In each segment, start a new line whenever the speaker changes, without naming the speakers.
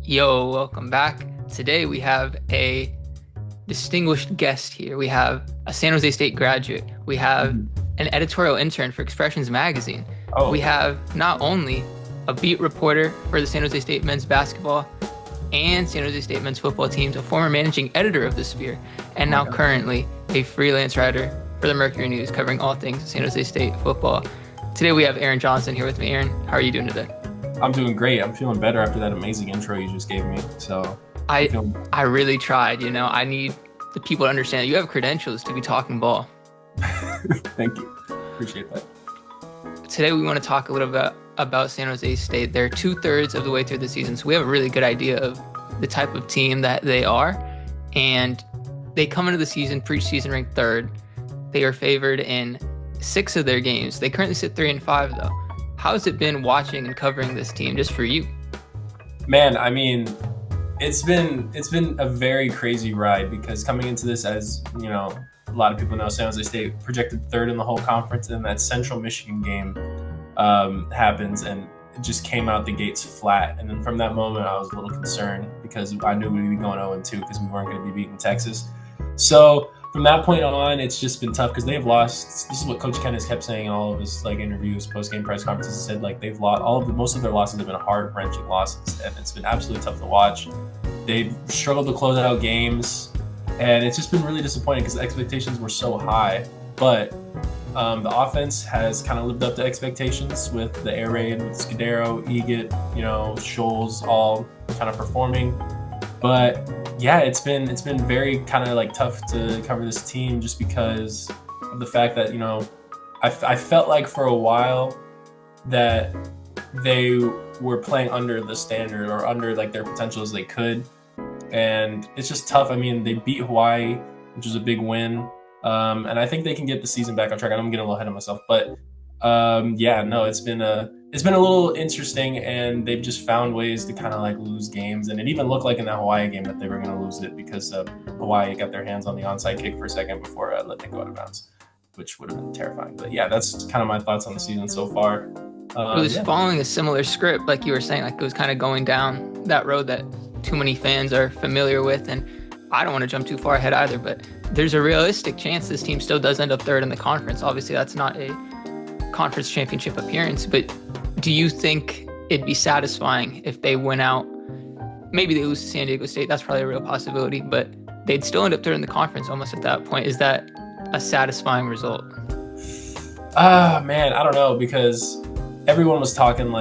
Yo, welcome back. Today we have a distinguished guest here. We have a San Jose State graduate. We have
Mhm.
an editorial intern for Expressions Magazine. We
Oh,
have not only a beat reporter for the San Jose State men's basketball and San Jose State men's football teams, a former managing editor of the Sphere, and
oh my
now
God.
currently a freelance writer for the Mercury News covering all things San Jose State football. Today we have Aaron Johnson here with me. Aaron, how are you doing today?
I'm doing great. I'm feeling better after that amazing intro you just gave me. So I'm
I
feeling
I really tried, I need the people to understand that you have credentials to be talking ball.
thank you. Appreciate that.
Today we want to talk a little bit about San Jose State. They're 2/3 of the way through the season, so we have a really good idea of the type of team that they are. And they come into the season preseason ranked third. They are favored in 6 of their games. They currently sit 3-5 though. How's it been watching and covering this team just for you?
Man, I mean, it's been a very crazy ride because coming into this, as you know, a lot of people know San Jose State projected third in the whole conference, and that Central Michigan game happens, and it just came out the gates flat. And then from that moment, I was a little concerned because I knew we'd be going 0-2 because we weren't going to be beating Texas. So from that point on, it's just been tough because they've lost. This is what Coach Kennis kept saying in all of his interviews, post game press conferences. He said they've lost most of their losses have been heart wrenching losses, and it's been absolutely tough to watch. They've struggled to close out games, and it's just been really disappointing because the expectations were so high. But the offense has kind of lived up to expectations with the air raid, with Scudero, Egit, Scholes, all kind of performing. But yeah, it's been very kind of tough to cover this team just because of the fact that I felt like for a while that they were playing under the standard or under their potential as they could, and it's just tough. I mean, they beat Hawaii, which is a big win, and I think they can get the season back on track. I'm getting a little ahead of myself, but yeah, no, it's been a little interesting, and they've just found ways to kind of lose games. And it even looked like in that Hawaii game that they were going to lose it because Hawaii got their hands on the onside kick for a second before letting it go out of bounds, which would have been terrifying. But yeah, that's kind of my thoughts on the season so far.
It was
Yeah.
following a similar script, like you were saying, like it was kind of going down that road that too many fans are familiar with. And I don't want to jump too far ahead either, but there's a realistic chance this team still does end up third in the conference. Obviously, that's not a conference championship appearance, but do you think it'd be satisfying if they went out? Maybe they lose to San Diego State. That's probably a real possibility, but they'd still end up third in the conference almost at that point. Is that a satisfying result?
Man, I don't know because everyone was talking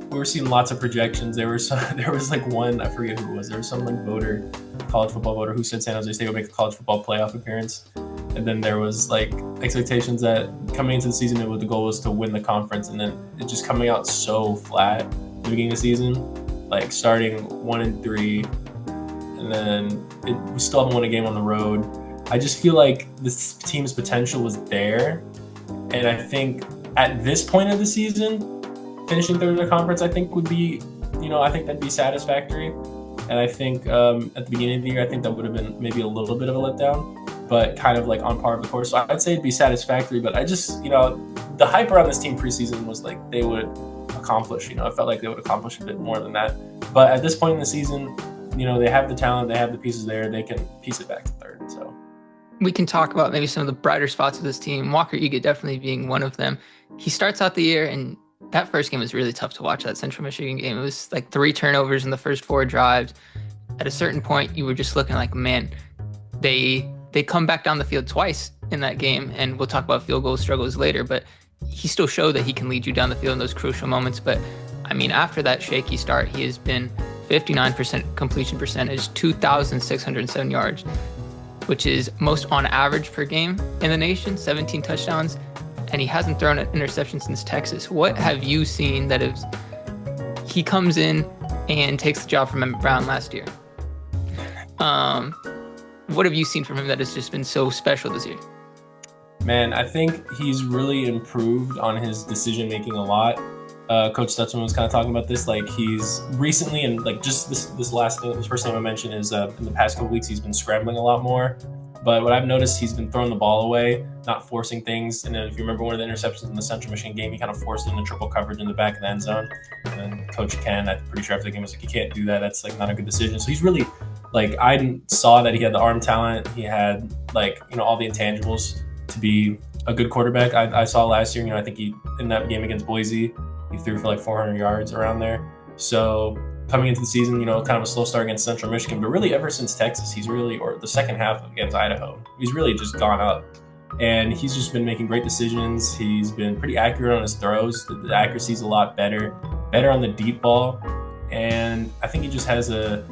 we were seeing lots of projections. There was one, I forget who it was. There was some voter, college football voter, who said San Jose State would make a college football playoff appearance. And then there was expectations that coming into the season, the goal was to win the conference, and then it just coming out so flat at the beginning of the season, starting 1-3, and then we still haven't won a game on the road. I just feel like this team's potential was there, and I think at this point of the season, finishing third in the conference, I think would be, I think that'd be satisfactory. And I think at the beginning of the year, I think that would have been maybe a little bit of a letdown, but kind of on par with the course. So I'd say it'd be satisfactory, but I just, the hype around this team preseason was they would accomplish, I felt like they would accomplish a bit more than that. But at this point in the season, they have the talent, they have the pieces there, they can piece it back to third. So
We can talk about maybe some of the brighter spots of this team. Walker Egit definitely being one of them. He starts out the year, and that first game was really tough to watch, that Central Michigan game. It was 3 turnovers in the first 4 drives. At a certain point, you were just looking man, they come back down the field twice in that game, and we'll talk about field goal struggles later, but he still showed that he can lead you down the field in those crucial moments. But I mean, after that shaky start, he has been 59% completion percentage, 2,607 yards, which is most on average per game in the nation, 17 touchdowns, and he hasn't thrown an interception since Texas. What have you seen that he comes in and takes the job from Emmett Brown last year? What have you seen from him that has just been so special this year?
Man, I think he's really improved on his decision making a lot. Coach Stutzman was kind of talking about this. He's recently, and just this first name I mentioned is in the past couple weeks, he's been scrambling a lot more. But what I've noticed, he's been throwing the ball away, not forcing things. And then if you remember one of the interceptions in the Central Michigan game, he kind of forced into triple coverage in the back of the end zone. And then Coach Ken, I'm pretty sure after the game, was like, you can't do that. That's like not a good decision. So he's really like, I saw that he had the arm talent. He had like, all the intangibles to be a good quarterback. I saw last year, I think he, in that game against Boise, he threw for like 400 yards around there. So coming into the season, kind of a slow start against Central Michigan, but really ever since Texas, he's really, or the second half against Idaho, he's really just gone up. And he's just been making great decisions. He's been pretty accurate on his throws. The accuracy's a lot better on the deep ball. And I think he just has a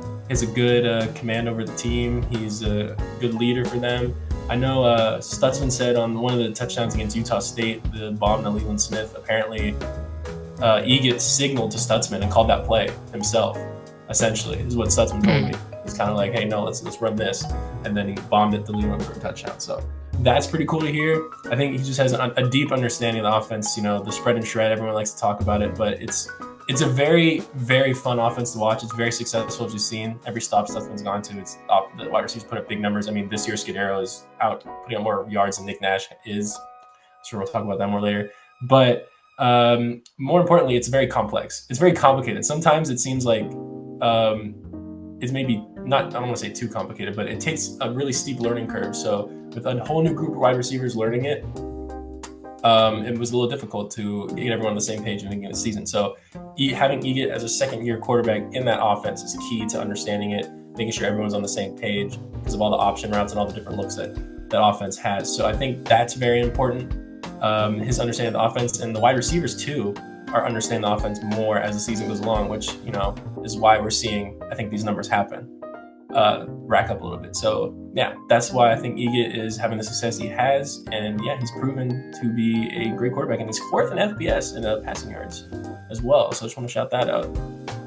good command over the team. He's a good leader for them. I know Stutzman said on one of the touchdowns against Utah State, the bomb to Leland Smith, apparently Eget signaled to Stutzman and called that play himself, essentially, is what Stutzman told me. He's kind of like, hey, no, let's run this. And then he bombed it to Leland for a touchdown. So that's pretty cool to hear. I think he just has a deep understanding of the offense. The spread and shred, everyone likes to talk about it, but it's a very, very fun offense to watch. It's very successful, as you've seen. Every stop Stutzman's gone to, the wide receivers put up big numbers. I mean, this year Scudero is out putting up more yards than Nick Nash is. Sure, we'll talk about that more later. But more importantly, it's very complex. It's very complicated. Sometimes it seems like it's maybe not, I don't want to say too complicated, but it takes a really steep learning curve. So with a whole new group of wide receivers learning it, it was a little difficult to get everyone on the same page in the beginning of the season. So having Eget as a second-year quarterback in that offense is key to understanding it, making sure everyone's on the same page because of all the option routes and all the different looks that offense has. So I think that's very important. His understanding of the offense, and the wide receivers too are understanding the offense more as the season goes along, which is why we're seeing, I think, these numbers rack up a little bit. So yeah, that's why I think Eget is having the success he has, and yeah, he's proven to be a great quarterback, and he's fourth in FBS in passing yards as well. So I just want to shout that out.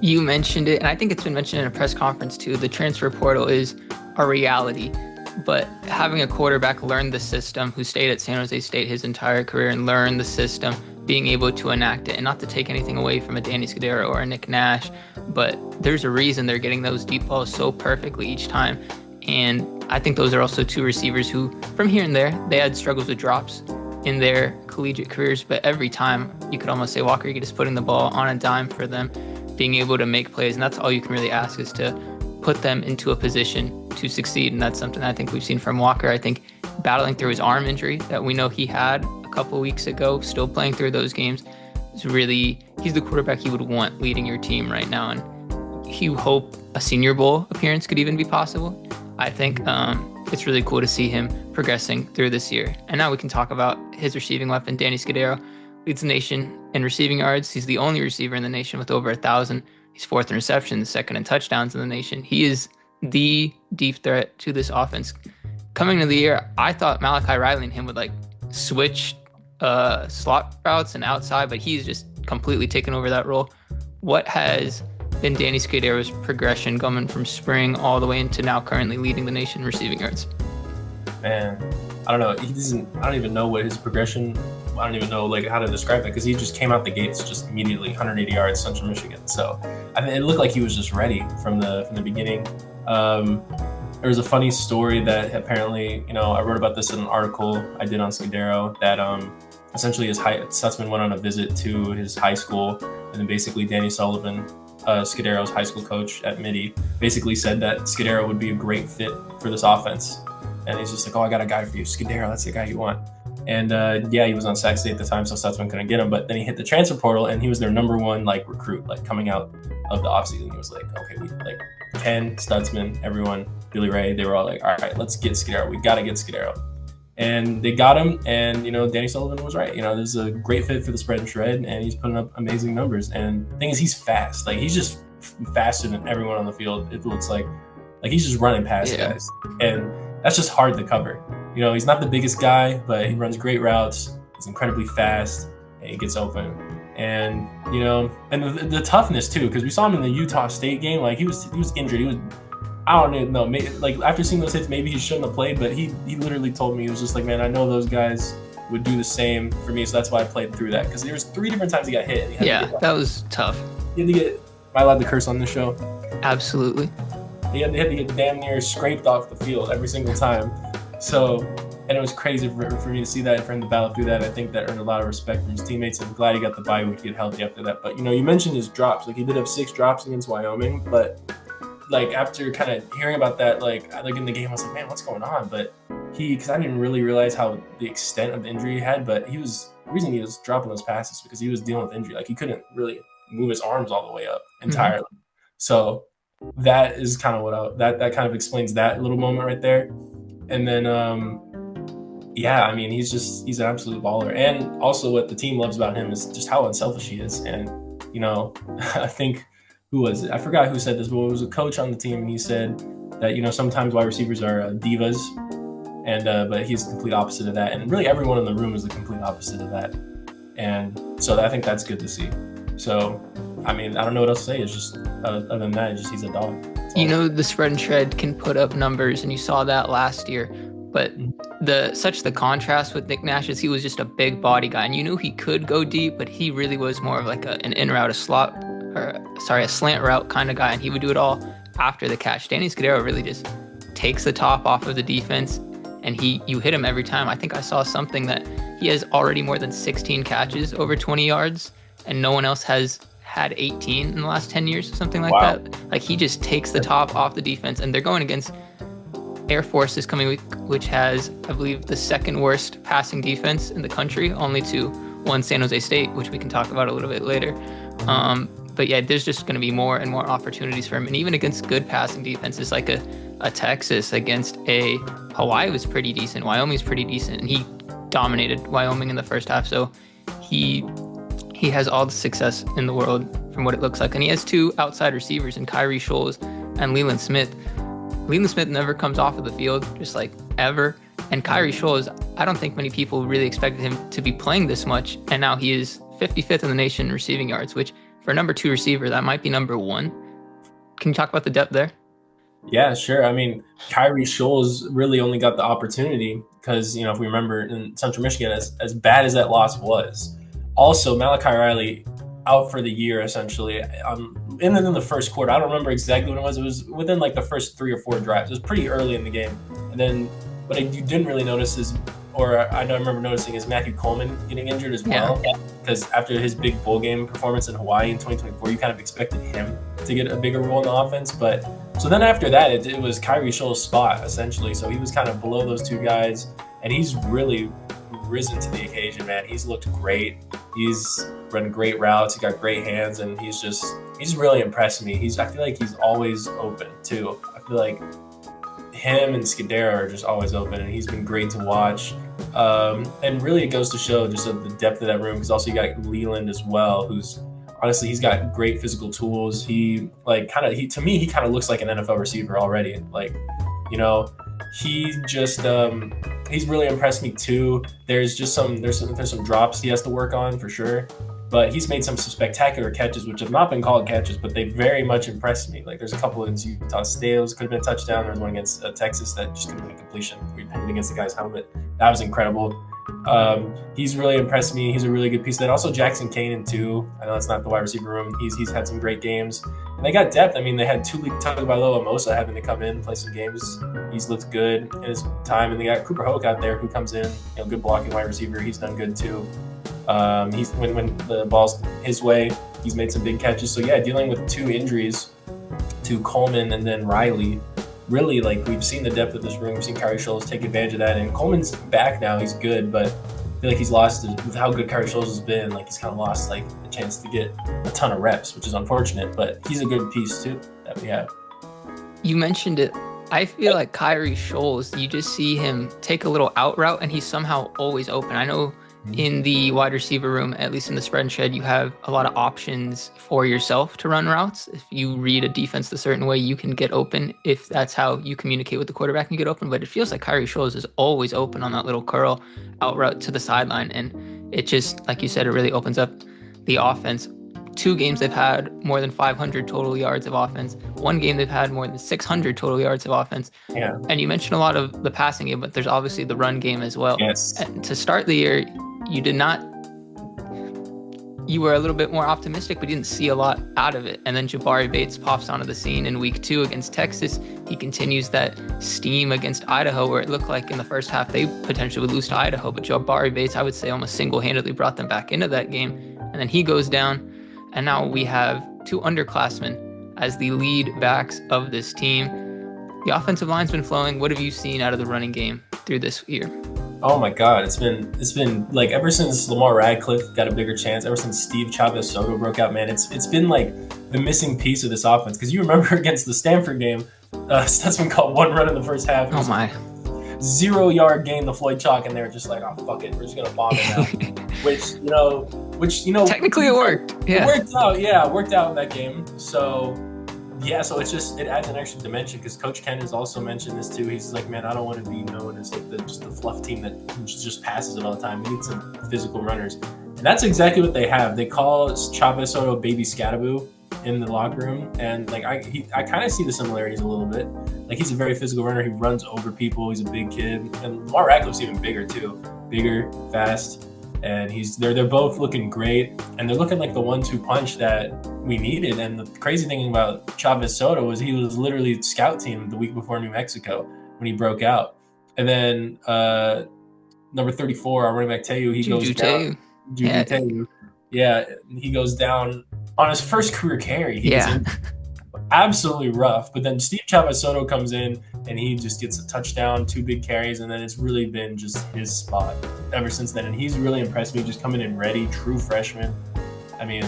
You mentioned it, and I think it's been mentioned in a press conference too. The transfer portal is a reality. But having a quarterback learn the system, who stayed at San Jose State his entire career and learn the system, being able to enact it, and not to take anything away from a Danny Scudero or a Nick Nash, but there's a reason they're getting those deep balls so perfectly each time. And I think those are also two receivers who, from here and there, they had struggles with drops in their collegiate careers, but every time you could almost say Walker Eget is putting the ball on a dime for them, being able to make plays, and that's all you can really ask, is to put them into a position to succeed. And that's something I think we've seen from Walker. I think battling through his arm injury that we know he had a couple weeks ago, still playing through those games, is really, he's the quarterback you would want leading your team right now. And you hope a Senior Bowl appearance could even be possible. I think it's really cool to see him progressing through this year. And now we can talk about his receiving weapon. Danny Scudero leads the nation in receiving yards. He's the only receiver in the nation with over 1,000. He's fourth in receptions, second in touchdowns in the nation. He is the deep threat to this offense. Coming into the year, I thought Malachi Riley and him would switch slot routes and outside, but he's just completely taken over that role. What has been Danny Scudero's progression coming from spring all the way into now currently leading the nation receiving yards?
Man, I don't know. I don't even know what his progression, I don't even know how to describe it, because he just came out the gates just immediately 180 yards Central Michigan. So I mean, it looked like he was just ready from the beginning. There was a funny story that apparently, I wrote about this in an article I did on Scudero, that essentially Stutzman went on a visit to his high school, and then basically Danny Sullivan, Scudero's high school coach at Midi, basically said that Scudero would be a great fit for this offense. And he's just like, oh, I got a guy for you, Scudero, that's the guy you want. And he was on Sac State at the time, so Stutzman couldn't get him. But then he hit the transfer portal, and he was their number one recruit, coming out of the offseason. He was like, okay, Ken, Stutzman, everyone, Billy Ray, they were all like, all right, let's get Scudero. We got to get Scudero. And they got him, and Danny Sullivan was right. This is a great fit for the spread and shred, and he's putting up amazing numbers. And the thing is, he's fast. He's just faster than everyone on the field. It looks like he's just running past guys, and that's just hard to cover. He's not the biggest guy, but he runs great routes. He's incredibly fast, and he gets open. And and the toughness too, because we saw him in the Utah State game. He was injured. I don't even know. After seeing those hits, maybe he shouldn't have played. But he literally told me, he was just like, man, I know those guys would do the same for me, so that's why I played through that. Because there was 3 different times he got hit.
That was tough.
He had to get. Am I allowed to curse on this show?
Absolutely.
He had to get damn near scraped off the field every single time. So, and it was crazy for me to see that and for him to battle through that. I think that earned a lot of respect from his teammates. I'm glad he got the bye week to get healthy after that. But, you mentioned his drops. Like, he did have 6 drops against Wyoming, but like after kind of hearing about that, like in the game, I was like, man, what's going on? But because I didn't really realize how the extent of the injury he had, but the reason he was dropping those passes because he was dealing with injury. Like, he couldn't really move his arms all the way up entirely. Mm-hmm. So that is kind of that kind of explains that little moment right there. And then, yeah, I mean, he's an absolute baller. And also what the team loves about him is just how unselfish he is. And, I think, who was it? I forgot who said this, but it was a coach on the team, and he said that, sometimes wide receivers are divas, and but he's the complete opposite of that. And really everyone in the room is the complete opposite of that. And so I think that's good to see. So, I mean, I don't know what else to say. It's just, other than that, he's a dog.
The spread and shred can put up numbers, and you saw that last year. But the contrast with Nick Nash is he was just a big body guy, and you knew he could go deep, but he really was more of like an in route, a slant route kind of guy, and he would do it all after the catch. Danny Scudero really just takes the top off of the defense, and you hit him every time. I think I saw something that he has already more than 16 catches over 20 yards, and no one else has had 18 in the last 10 years, something like that. Like, he just takes the top off the defense, and they're going against Air Force this coming week, which has, I believe, the second worst passing defense in the country, only to one San Jose State, which we can talk about a little bit later. But yeah, there's just going to be more and more opportunities for him. And even against good passing defenses like a Texas, against a Hawaii was pretty decent. Wyoming's pretty decent. And he dominated Wyoming in the first half. So he has all the success in the world from what it looks like. And he has 2 outside receivers in Kyrie Scholes and Leland Smith. Leland Smith never comes off of the field, just like ever. And Kyrie Scholes, I don't think many people really expected him to be playing this much. And now he is 55th in the nation in receiving yards, which for a number 2 receiver, that might be number 1. Can you talk about the depth there?
Yeah, sure. I mean, Kyrie Scholes really only got the opportunity because, if we remember in Central Michigan, as bad as that loss was, also Malachi Riley out for the year, essentially. And then in the first quarter, I don't remember exactly when it was. It was within like the first 3 or 4 drives. It was pretty early in the game. And then what you didn't really notice is, or I remember noticing, is Matthew Coleman getting injured as well. Because after his big bowl game performance in Hawaii in 2024, you kind of expected him to get a bigger role in the offense. But so then after that, it was Kyrie Scholes' spot, essentially. So he was kind of below those 2 guys. And he's really risen to the occasion, man. He's looked great. He's run great routes. He got great hands, and he's really impressed me. I feel like he's always open too. I feel like him and Scudero are just always open, and he's been great to watch. And really, it goes to show just the depth of that room, because also you got Leland as well, who's honestly, he's got great physical tools. To me, he kind of looks like an NFL receiver already. Like, he just he's really impressed me too. There's some drops he has to work on for sure, but he's made some spectacular catches which have not been called catches, but they very much impressed me. Like, there's a couple in Utah State could have been a touchdown. There's one against Texas that just could have been a completion. We pinned against the guy's helmet. That was incredible. He's really impressed me. He's a really good piece. Then also Jackson Kanan too. I know it's not the wide receiver room. He's had some great games, and they got depth. I mean, they had Tuli Tagovailoa having to come in, play some games. He's looked good in his time, and they got Cooper Hoke out there who comes in, good blocking wide receiver. He's done good too. He's when the ball's his way, he's made some big catches. So yeah, dealing with 2 injuries to Coleman and then Riley. Really, like, we've seen the depth of this room. We've seen Kyrie Scholes take advantage of that, and Coleman's back now. He's good, but I feel like he's lost with how good Kyrie Scholes has been. Like, he's kind of lost like a chance to get a ton of reps, which is unfortunate. But he's a good piece too that we have.
You mentioned it. I feel like Kyrie Scholes, you just see him take a little out route, and he's somehow always open. I know in the wide receiver room, at least in the spread and shed, you have a lot of options for yourself to run routes. If you read a defense a certain way, you can get open if that's how you communicate with the quarterback and get open. But it feels like Kyrie Scholes is always open on that little curl out route to the sideline. And it just, like you said, it really opens up the offense. 2 games they've had more than 500 total yards of offense. 1 game they've had more than 600 total yards of offense.
Yeah.
And you mentioned a lot of the passing game, but there's obviously the run game as well.
Yes.
And to start the year, you did not you were a little bit more optimistic, but you didn't see a lot out of it. And then Jabari Bates pops onto the scene in week 2 against Texas. He continues that steam against Idaho, where it looked like in the first half they potentially would lose to Idaho. But Jabari Bates, I would say, almost single-handedly brought them back into that game. And then he goes down. And now we have 2 underclassmen as the lead backs of this team. The offensive line's been flowing. What have you seen out of the running game through this year?
Oh my God, it's been like ever since Lamar Radcliffe got a bigger chance, ever since Steve Chavez Soto broke out, man, it's been like the missing piece of this offense. Because you remember against the Stanford game, Stutzman caught 1 run in the first half.
Oh my.
0-yard gain to Floyd Chalk, and they were just like, oh fuck it, we're just gonna bomb it now. which
technically it worked. Yeah.
It worked out in that game. So yeah, so it adds an extra dimension, because Coach Ken has also mentioned this too. He's like, man, I don't want to be known as like just the fluff team that just passes it all the time. We need some physical runners, and that's exactly what they have. They call Chavez Soto Baby Scataboo in the locker room, and like I kind of see the similarities a little bit. Like, he's a very physical runner. He runs over people. He's a big kid, and Lamar Radcliffe's even bigger too, bigger, fast. And they're both looking great, and they're looking like the 1-2 punch that we needed. And the crazy thing about Chavez Soto was he was literally scout team the week before New Mexico when he broke out. And then number 34, our running back Teu, he goes down. Teu. Yeah, he goes down on his first career carry. He gets absolutely rough. But then Steve Chavez Soto comes in, and he just gets a touchdown, 2 big carries, and then it's really been just his spot ever since then. And he's really impressed me, just coming in ready, true freshman. I mean,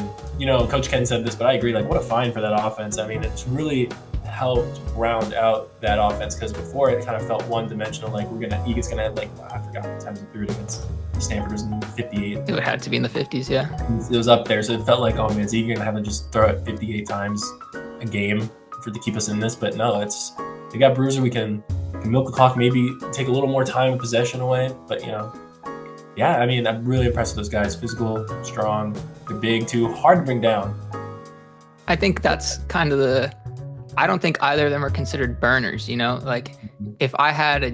Coach Ken said this, but I agree. Like, what a find for that offense. I mean, it's really helped round out that offense, because before it kind of felt one-dimensional. Like, Egan's gonna have, like, I forgot the times he threw it against Stanford. It was in 58.
It had to be in the 50s, yeah.
It was up there, so it felt like, oh man, is Egan gonna have to just throw it 58 times a game to keep us in this? But no, they got Bruiser. We can milk the clock, maybe take a little more time of possession away. But yeah, I mean, I'm really impressed with those guys. Physical, strong, they're big too, hard to bring down.
I think that's kind of I don't think either of them are considered burners, Like, if I had a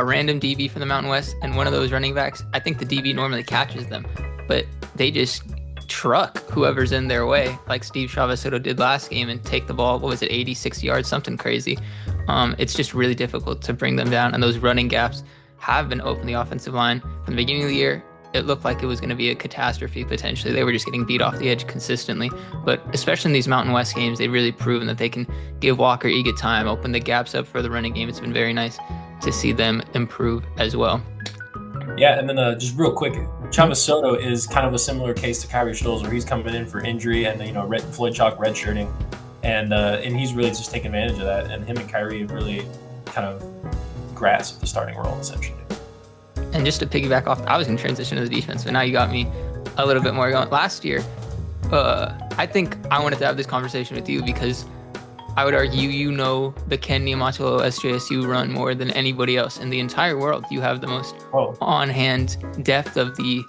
random DB from the Mountain West, and one of those running backs, I think the DB normally catches them, but they just truck whoever's in their way, like Steve Chavez Soto did last game, and take the ball, 86 yards, something crazy. It's just really difficult to bring them down, and those running gaps have been open the offensive line. From the beginning of the year, it looked like it was going to be a catastrophe potentially. They were just getting beat off the edge consistently. But especially in these Mountain West games, they've really proven that they can give Walker Egan time, open the gaps up for the running game. It's been very nice to see them improve as well.
Yeah, and then just real quick, Chavez Soto is kind of a similar case to Kyrie Stolz, where he's coming in for injury, and Floyd Chalk redshirting, and he's really just taking advantage of that. And him and Kyrie have really kind of grasped the starting role essentially.
And just to piggyback off, I was going to transition to the defense, but now you got me a little bit more going. Last year, I think I wanted to have this conversation with you because I would argue the Ken Niumatalolo SJSU run more than anybody else in the entire world. You have the most on-hand depth of the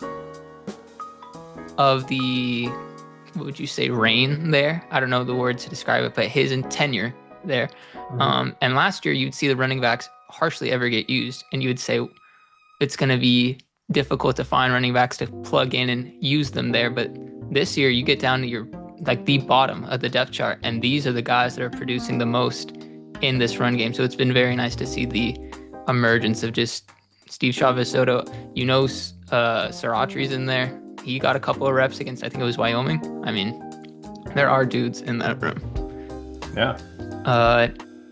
what would you say, reign there? I don't know the word to describe it, but his tenure there. Mm-hmm. And last year, you'd see the running backs hardly ever get used, and you would say it's going to be difficult to find running backs to plug in and use them there. But this year, you get down to the bottom of the depth chart, and these are the guys that are producing the most in this run game. So it's been very nice to see the emergence of just Steve Chavez Soto. Saratri's in there. He got a couple of reps against, I think it was Wyoming. I mean, there are dudes in that room.
Yeah.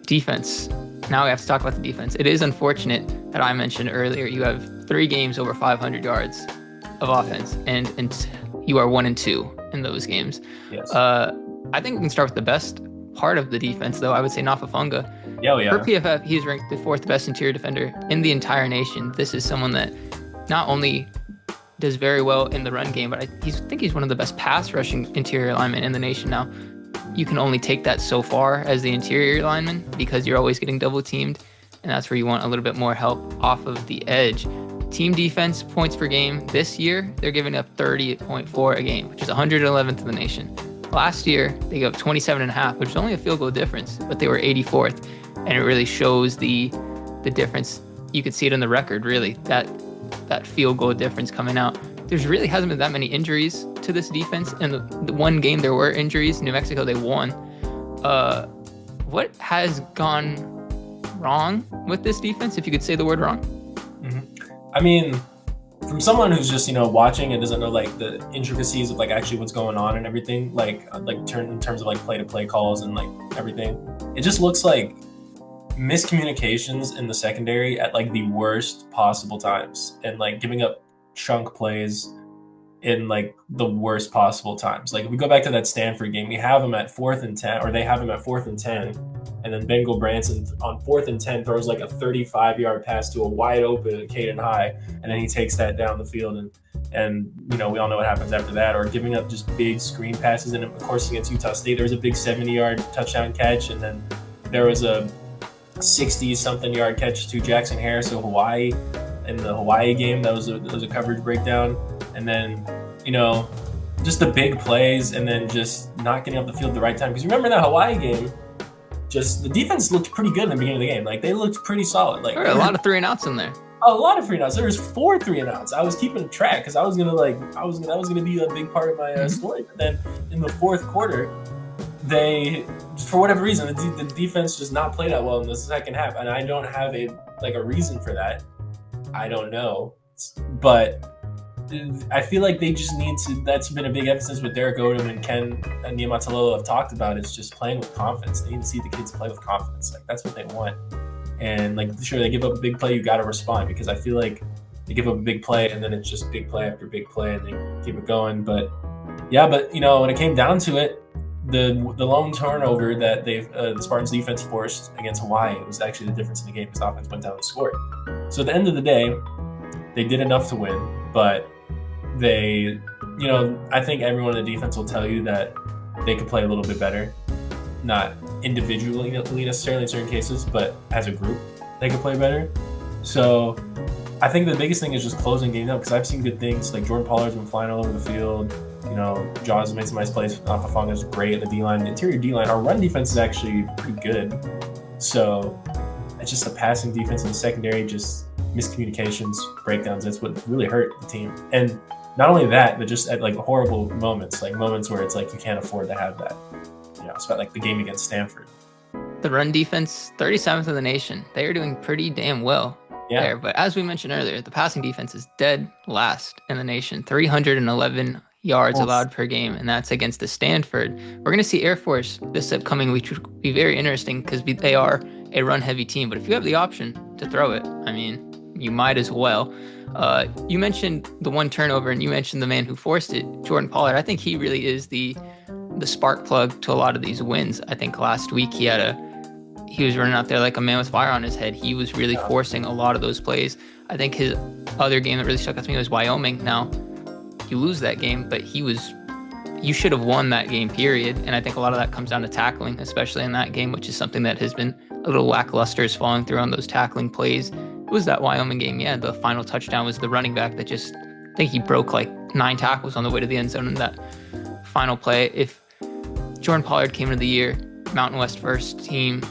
Defense. Now we have to talk about the defense. It is unfortunate that I mentioned earlier, you have 3 games over 500 yards of offense, and you are 1-2 in those games.
Yes.
I think we can start with the best part of the defense, though. I would say Nafafunga.
Yeah.
For PFF, he's ranked the 4th best interior defender in the entire nation. This is someone that not only does very well in the run game, but I think he's one of the best pass rushing interior linemen in the nation now. You can only take that so far as the interior lineman because you're always getting double teamed, and that's where you want a little bit more help off of the edge. Team defense points per game this year, they're giving up 30.4 a game, which is 111th in the nation. Last year, they gave up 27.5, which is only a field goal difference, but they were 84th, and it really shows the difference. You could see it in the record, really, that field goal difference coming out. There's really hasn't been that many injuries to this defense. And the one game there were injuries. New Mexico, they won. What has gone wrong with this defense, if you could say the word wrong?
I mean, from someone who's just, watching and doesn't know like the intricacies of like actually what's going on and everything, like in terms of like play-to-play calls and like everything, it just looks like miscommunications in the secondary at like the worst possible times, and like giving up chunk plays in like the worst possible times. Like if we go back to that Stanford game, we have him at 4th and 10, or they have him at 4th and 10, and then Ben Branson on 4th and 10 throws like a 35-yard pass to a wide open Caden High, and then he takes that down the field, and we all know what happens after that. Or giving up just big screen passes, and of course against Utah State there was a big 70-yard touchdown catch, and then there was a 60-something yard catch to Jackson Harris of Hawaii in the Hawaii game. That was a coverage breakdown. And then, just the big plays, and then just not getting off the field at the right time. Because remember that Hawaii game, just the defense looked pretty good in the beginning of the game. Like they looked pretty solid. Like
there were a lot of 3-and-outs in there.
A lot of 3-and-outs. There was 4 3-and-outs. I was keeping track because that was gonna be a big part of my story. But then in the fourth quarter, they, for whatever reason, the defense just not played that well in the second half, and I don't have a reason for that. I don't know, but I feel like they just need to. That's been a big emphasis with Derek Odom and Ken and Niumatalolo have talked about. Is just playing with confidence. They need to see the kids play with confidence. Like that's what they want. And like, sure, they give up a big play, you got to respond, because I feel like they give up a big play and then it's just big play after big play, and they keep it going. But yeah, when it came down to it, the lone turnover that the Spartans defense forced against Hawaii was actually the difference in the game, because the offense went down and scored. So at the end of the day, they did enough to win, but they, I think everyone in the defense will tell you that they could play a little bit better, not individually necessarily in certain cases, but as a group, they could play better. So I think the biggest thing is just closing games up, because I've seen good things. Like Jordan Pollard's been flying all over the field. Jaws made some nice plays. Afafanga's great at the D-line. The interior D-line, our run defense is actually pretty good. So it's just the passing defense in the secondary, just miscommunications, breakdowns. That's what really hurt the team. And not only that, but just at like horrible moments, like moments where it's like you can't afford to have that. It's about like the game against Stanford.
The run defense, 37th in the nation. They are doing pretty damn well there. But as we mentioned earlier, the passing defense is dead last in the nation. 311 yards allowed per game, and that's against the Stanford. We're going to see Air Force this upcoming week, which will be very interesting because they are a run-heavy team. But if you have the option to throw it, I mean, you might as well. You mentioned the one turnover, and you mentioned the man who forced it, Jordan Pollard. I think he really is the spark plug to a lot of these wins. I think last week he was running out there like a man with fire on his head. He was really forcing a lot of those plays. I think his other game that really stuck out to me was Wyoming. Now, you lose that game, but you should have won that game, period. And I think a lot of that comes down to tackling, especially in that game, which is something that has been a little lackluster, is falling through on those tackling plays. It was that Wyoming game. Yeah, the final touchdown was the running back that I think he broke like 9 tackles on the way to the end zone in that final play. If Jordan Pollard came into the year, Mountain West first team,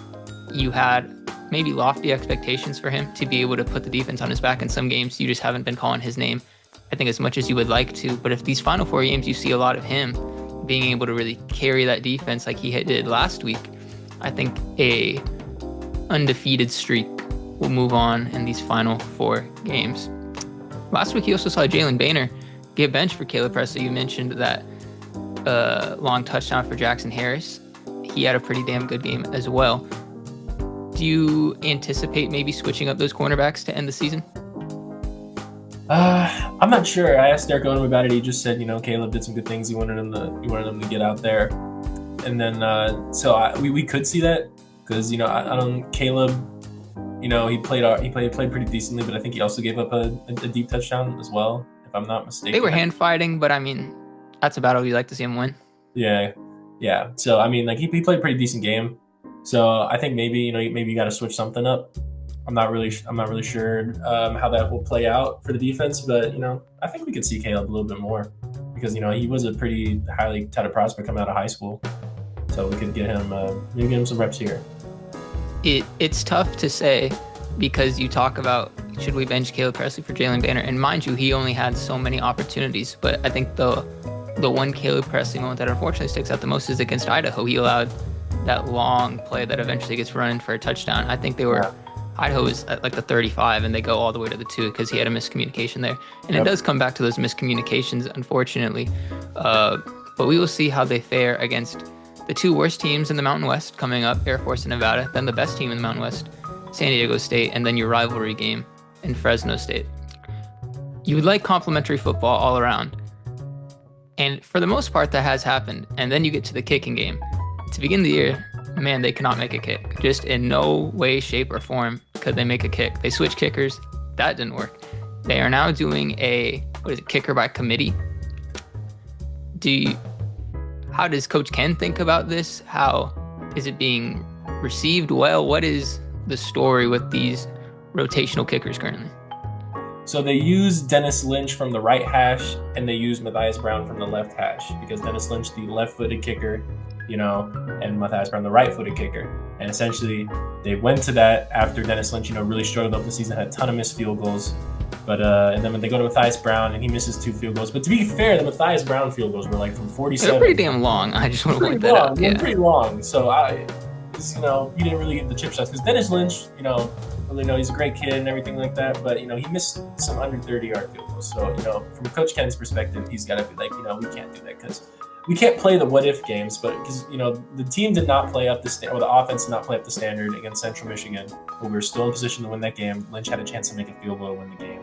you had maybe lofty expectations for him to be able to put the defense on his back in some games. You just haven't been calling his name, I think, as much as you would like to. But if these final 4 games, you see a lot of him being able to really carry that defense like he did last week, I think a undefeated streak will move on in these final 4 games. Last week, you also saw Jalen Boehner get benched for Caleb Presley. You mentioned that long touchdown for Jackson Harris. He had a pretty damn good game as well. Do you anticipate maybe switching up those cornerbacks to end the season?
I'm not sure. I asked Derek Odom about it. He just said, Caleb did some good things. He wanted him to get out there, and then we could see that, because I don't Caleb. He played pretty decently, but I think he also gave up a deep touchdown as well, if I'm not mistaken.
They were hand fighting, but I mean, that's a battle you like to see him win. Yeah.
So I mean, like he played a pretty decent game. So I think maybe you got to switch something up. I'm not really sure how that will play out for the defense, but I think we could see Caleb a little bit more, because he was a pretty highly touted prospect coming out of high school. So we could get him some reps here.
It's tough to say, because you talk about, should we bench Caleb Presley for Jalen Boehner? And mind you, he only had so many opportunities. But I think the the one Caleb Presley moment that unfortunately sticks out the most is against Idaho. He allowed that long play that eventually gets run for a touchdown. I think Idaho was at like the 35 and they go all the way to the 2 because he had a miscommunication there. And it does come back to those miscommunications, unfortunately. But we will see how they fare against the 2 worst teams in the Mountain West coming up, Air Force and Nevada, then the best team in the Mountain West, San Diego State, and then your rivalry game in Fresno State. You would like complimentary football all around. And for the most part, that has happened. And then you get to the kicking game. To begin the year, man, they cannot make a kick. Just in no way, shape, or form could they make a kick. They switched kickers. That didn't work. They are now doing kicker by committee. How does Coach Ken think about this? How is it being received well? What is the story with these rotational kickers currently?
So they use Dennis Lynch from the right hash, and they use Matthias Brown from the left hash, because Dennis Lynch, the left-footed kicker, and Matthias Brown, the right-footed kicker. And essentially, they went to that after Dennis Lynch, really struggled up the season, had a ton of missed field goals. But and then when they go to Matthias Brown, and he misses 2 field goals. But to be fair, the Matthias Brown field goals were like from 47.
They're pretty damn long. I just want to point that out.
They're pretty long. So he didn't really get the chip shots because Dennis Lynch, he's a great kid and everything like that. But he missed some under 30-yard field goals. So from Coach Ken's perspective, he's got to be like, we can't do that because we can't play the what if games. But because the team did not play up the offense did not play up the standard against Central Michigan. But we were still in position to win that game. Lynch had a chance to make a field goal to win the game.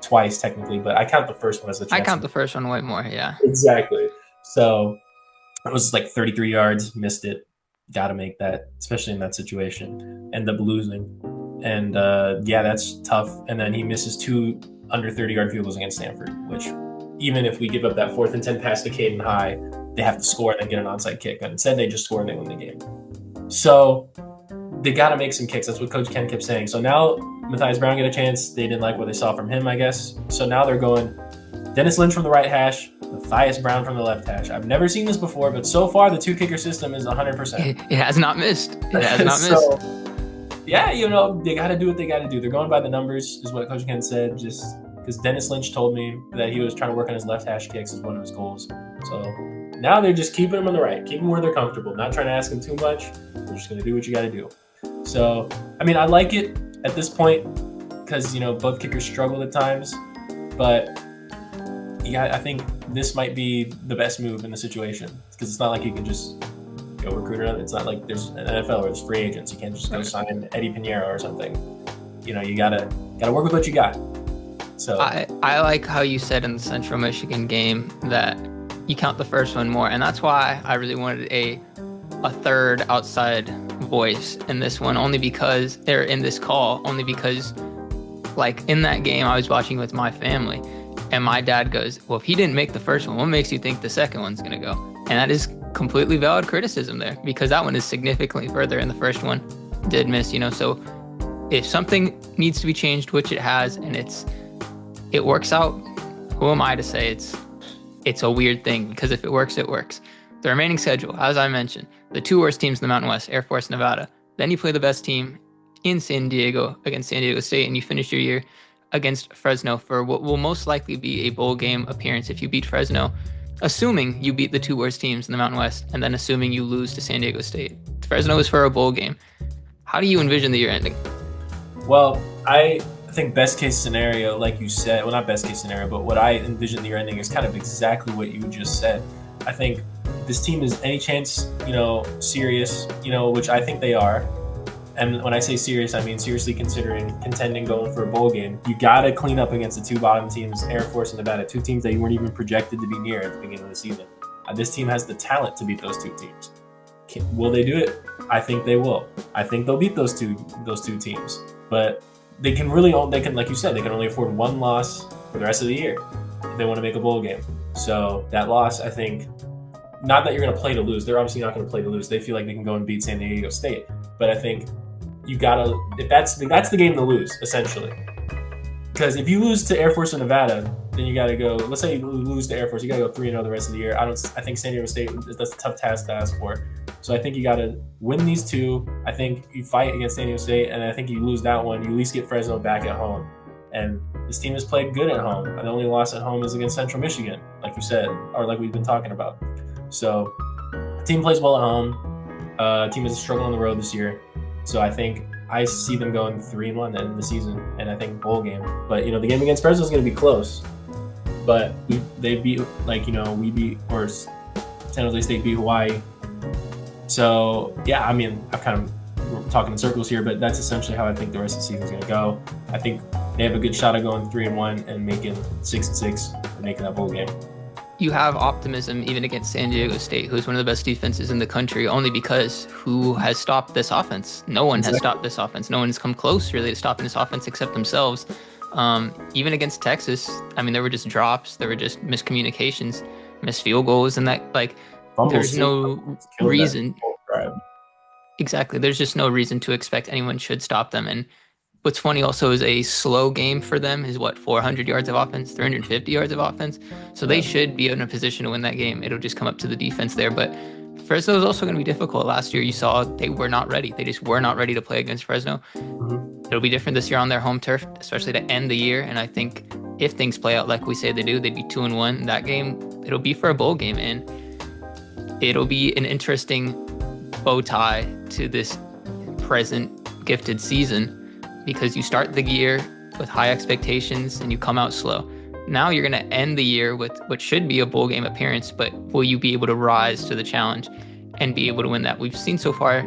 Twice technically, but I count the first one as a chance.
I count the first one way more, yeah.
Exactly. So it was like 33 yards, missed it. Got to make that, especially in that situation. End up losing. And that's tough. And then he misses 2 under 30-yard field goals against Stanford, which even if we give up that 4th and 10 pass to Caden High, they have to score and then get an onside kick. And instead they just score and they win the game. So they got to make some kicks. That's what Coach Ken kept saying. So now Matthias Brown get a chance. They didn't like what they saw from him, I guess. So now they're going Dennis Lynch from the right hash, Matthias Brown from the left hash. I've never seen this before, but so far the 2-kicker system is 100%.
It has not missed. It has not missed.
So, they got to do what they got to do. They're going by the numbers, is what Coach Ken said, just because Dennis Lynch told me that he was trying to work on his left hash kicks as one of his goals. So now they're just keeping him on the right, keeping him where they're comfortable, not trying to ask him too much. They're just going to do what you got to do. So, I like it at this point because, both kickers struggled at times. But, I think this might be the best move in the situation because it's not like you can just go recruit another. It's not like there's an NFL where there's free agents. You can't just go sign Eddie Pinheiro or something. You gotta work with what you got. So
I like how you said in the Central Michigan game that you count the first one more, and that's why I really wanted a third outside voice in this one, only because they're in this call, only because like in that game I was watching with my family and my dad goes, well, if he didn't make the first one, what makes you think the second one's going to go? And that is completely valid criticism there because that one is significantly further and the first one did miss, so if something needs to be changed, which it has, and it works out, who am I to say it's a weird thing? Because if it works, it works. The remaining schedule, as I mentioned, the 2 worst teams in the Mountain West, Air Force, Nevada. Then you play the best team in San Diego against San Diego State, and you finish your year against Fresno for what will most likely be a bowl game appearance if you beat Fresno, assuming you beat the 2 worst teams in the Mountain West, and then assuming you lose to San Diego State. Fresno is for a bowl game. How do you envision the year ending?
Well, I think best case scenario, like you said, well, not best case scenario, but what I envision the year ending is kind of exactly what you just said. I think this team is any chance, serious, which I think they are. And when I say serious, I mean seriously considering contending, going for a bowl game. You got to clean up against the 2 bottom teams, Air Force and Nevada, 2 teams that you weren't even projected to be near at the beginning of the season. This team has the talent to beat those 2 teams. Will they do it? I think they will. I think they'll beat those two teams. But they can, like you said, they can only afford 1 loss for the rest of the year if they want to make a bowl game. So that loss, I think, not that you're going to play to lose. They're obviously not going to play to lose. They feel like they can go and beat San Diego State. But I think you gotta, if that's the game to lose, essentially. Because if you lose to Air Force or Nevada, then you gotta go. Let's say you lose to Air Force, you gotta go 3-0 the rest of the year. I think San Diego State, that's a tough task to ask for. So I think you gotta win these 2. I think you fight against San Diego State, and I think you lose that one. You at least get Fresno back at home, And this team has played good at home. The only loss at home is against Central Michigan, like you said, or like we've been talking about. So the team plays well at home. Team has struggled on the road this year. So I think I see them going 3-1 at the end of the season, and I think bowl game. But the game against Fresno is going to be close. But they beat, we beat, or San Jose State beat Hawaii. So yeah, I mean, I'm kind of talking in circles here, but that's essentially how I think the rest of the season is going to go. I think they have a good shot of going 3-1 and making 6-6 and making that bowl game.
You have optimism even against San Diego State, who's one of the best defenses in the country, only because who has stopped this offense? No one has stopped this offense. No one has come close really to stopping this offense except themselves. Even against Texas, I mean, there were just drops, there were just miscommunications, missed field goals, and that there's no reason. Exactly. There's just no reason to expect anyone should stop them. And what's funny also is a slow game for them is 400 yards of offense, 350 yards of offense. So they should be in a position to win that game. It'll just come up to the defense there. But Fresno is also going to be difficult. Last year, you saw they were not ready. They just were not ready to play against Fresno. Mm-hmm. It'll be different this year on their home turf, especially to end the year. And I think if things play out like we say they do, they'd be 2-1. That game, it'll be for a bowl game. And it'll be an interesting bow tie to this present gifted season, because you start the year with high expectations and you come out slow. Now you're going to end the year with what should be a bowl game appearance, but will you be able to rise to the challenge and be able to win that? We've seen so far,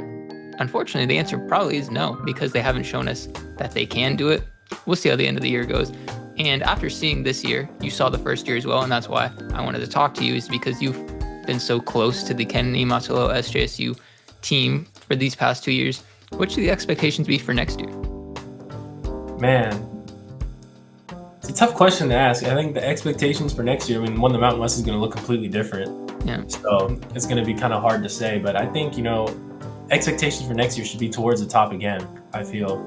unfortunately, the answer probably is no, because they haven't shown us that they can do it. We'll see how the end of the year goes. And after seeing this year, you saw the first year as well, and that's why I wanted to talk to you, is because you've been so close to the Ken Niumatalolo SJSU team for these past 2 years. What should the expectations be for next year?
Man, it's a tough question to ask. I think the expectations for next year, one, the Mountain West is going to look completely different. Yeah. So it's going to be kind of hard to say. But I think, expectations for next year should be towards the top again, I feel.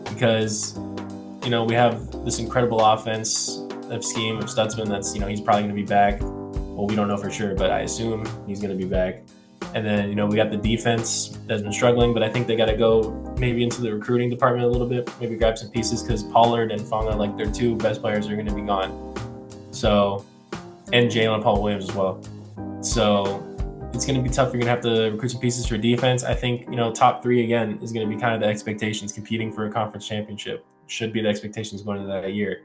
Because, we have this incredible offense of scheme of Stutzman that's, he's probably going to be back. Well, we don't know for sure, but I assume he's going to be back. And then, we got the defense that's been struggling, but I think they got to go maybe into the recruiting department a little bit, maybe grab some pieces, because Pollard and Fonga, their two best players, are going to be gone. So, and Jalen Paul Williams as well. So it's going to be tough. You're going to have to recruit some pieces for defense. I think, top three again is going to be kind of the expectations. Competing for a conference championship should be the expectations going into that year.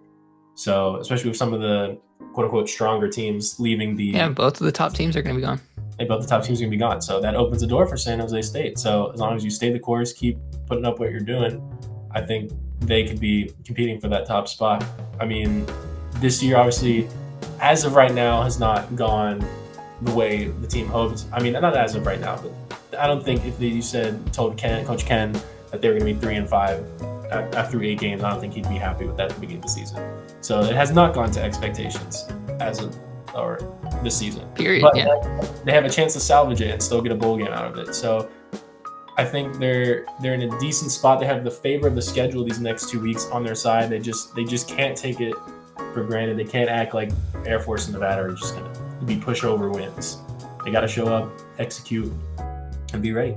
So, especially with some of the quote unquote stronger teams leaving the.
Yeah, both of the top teams are going to be gone.
Both the top teams are going to be gone. So that opens the door for San Jose State. So as long as you stay the course, keep putting up what you're doing, I think they could be competing for that top spot. I mean, this year, obviously, as of right now, has not gone the way the team hoped. I mean, not as of right now, but I don't think if you told Coach Ken that they were going to be 3-5 after 8 games, I don't think he'd be happy with that at the beginning of the season. So it has not gone to expectations or this season.
Period.
But
yeah.
They have a chance to salvage it and still get a bowl game out of it. So I think they're in a decent spot. They have the favor of the schedule these next 2 weeks on their side. They just can't take it for granted. They can't act like Air Force and Nevada are just going to be pushover wins. They got to show up, execute, and be ready.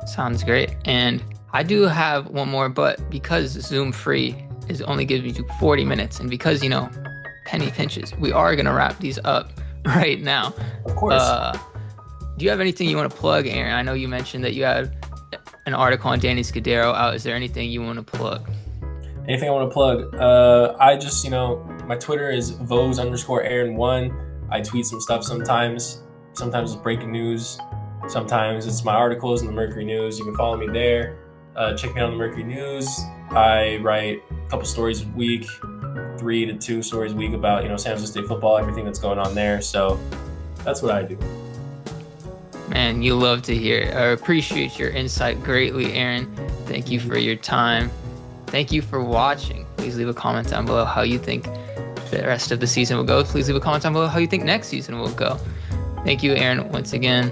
Sounds great. And I do have one more, but because Zoom free is only giving you 40 minutes, and because, penny pinches, we are going to wrap these up right now.
Of course.
Do you have anything you want to plug, Aaron? I know you mentioned that you had an article on Danny Scudero out. Is there anything you want to plug?
Anything I want to plug? I just, my Twitter is Vos_Aaron1. I tweet some stuff sometimes. Sometimes it's breaking news. Sometimes it's my articles in the Mercury News. You can follow me there. Check me out on the Mercury News. I write a couple stories a week, 3 to 2 stories a week about, San Jose State football, everything that's going on there. So that's what I do.
Man, you love to hear it. I appreciate your insight greatly, Aaron. Thank you for your time. Thank you for watching. Please leave a comment down below how you think the rest of the season will go. Please leave a comment down below how you think next season will go. Thank you, Aaron, once again.